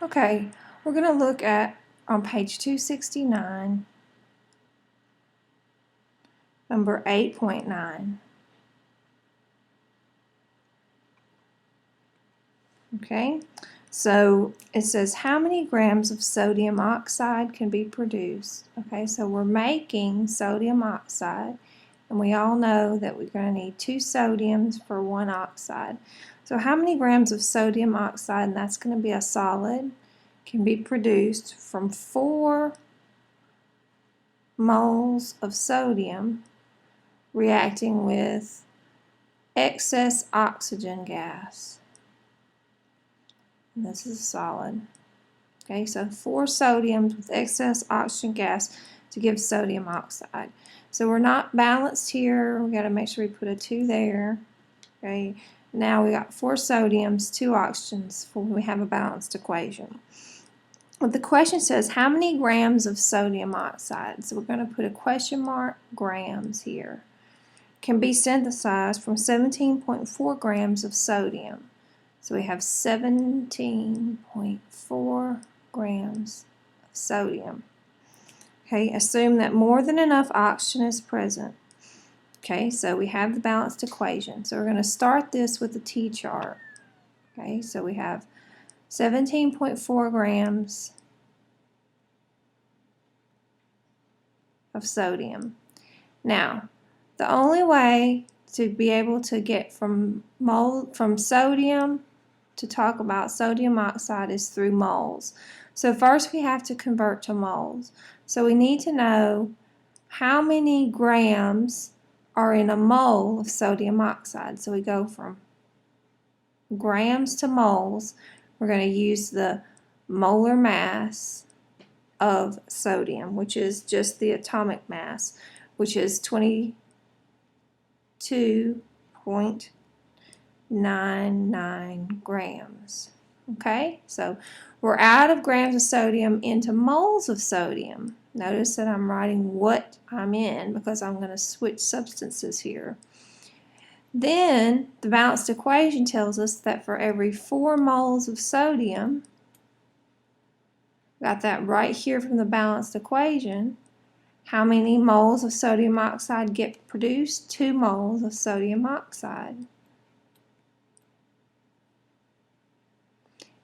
Okay, we're going to look at on page 269, number 8.9. Okay, so it says how many grams of sodium oxide can be produced. Okay, so we're making sodium oxide, and we all know that we're going to need 2 sodiums for 1 oxide. So how many grams of sodium oxide, and that's going to be a solid, can be produced from 4 moles of sodium reacting with excess oxygen gas. And this is a solid. Okay, so 4 sodiums with excess oxygen gas to give sodium oxide. So we're not balanced here. We got to make sure we put a 2 there. Okay, now we got 4 sodiums, 2 oxygens when we have a balanced equation. But the question says how many grams of sodium oxide, so we're going to put a question mark, grams here, can be synthesized from 17.4 grams of sodium. So we have 17.4 grams of sodium. Okay, assume that more than enough oxygen is present. Okay, so we have the balanced equation. So we're going to start this with the T-chart. Okay, so we have 17.4 grams of sodium. Now, the only way to be able to get from sodium to talk about sodium oxide is through moles. So first we have to convert to moles. So we need to know how many grams are in a mole of sodium oxide. So we go from grams to moles. We're going to use the molar mass of sodium, which is just the atomic mass, which is 22.99 grams. Okay, so we're out of grams of sodium into moles of sodium. Notice that I'm writing what I'm in because I'm going to switch substances here. Then the balanced equation tells us that for every 4 moles of sodium, got that right here from the balanced equation, how many moles of sodium oxide get produced? 2 moles of sodium oxide.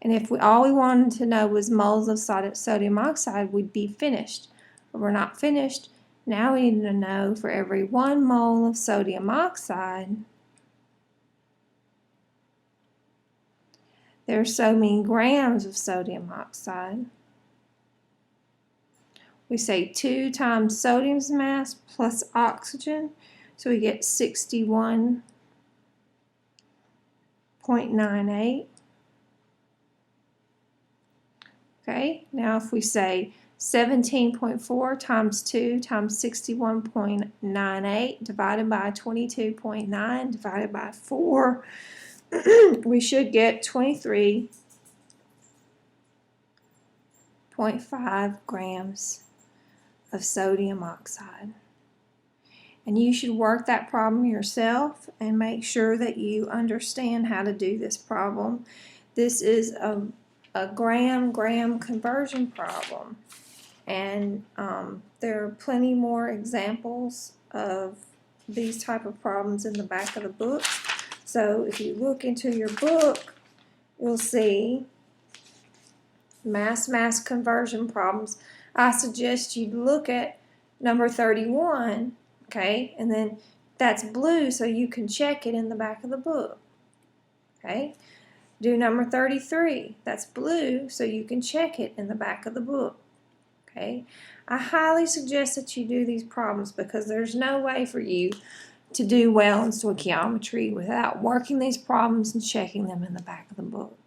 And if all we wanted to know was moles of sodium oxide, we'd be finished. But we're not finished. Now we need to know for every 1 mole of sodium oxide, there's so many grams of sodium oxide. We say 2 times sodium's mass plus oxygen, so we get 61.98. Okay, now if we say 17.4 times 2 times 61.98 divided by 22.9 divided by 4, we should get 23.5 grams of sodium oxide. And you should work that problem yourself and make sure that you understand how to do this problem. This is a gram conversion problem, and there are plenty more examples of these type of problems in the back of the book. So if you look into your book, you'll see mass conversion problems. I suggest you look at number 31, okay, and then that's blue so you can check it in the back of the book. Okay, do number 33, that's blue so you can check it in the back of the book. Okay, I highly suggest that you do these problems because there's no way for you to do well in stoichiometry without working these problems and checking them in the back of the book.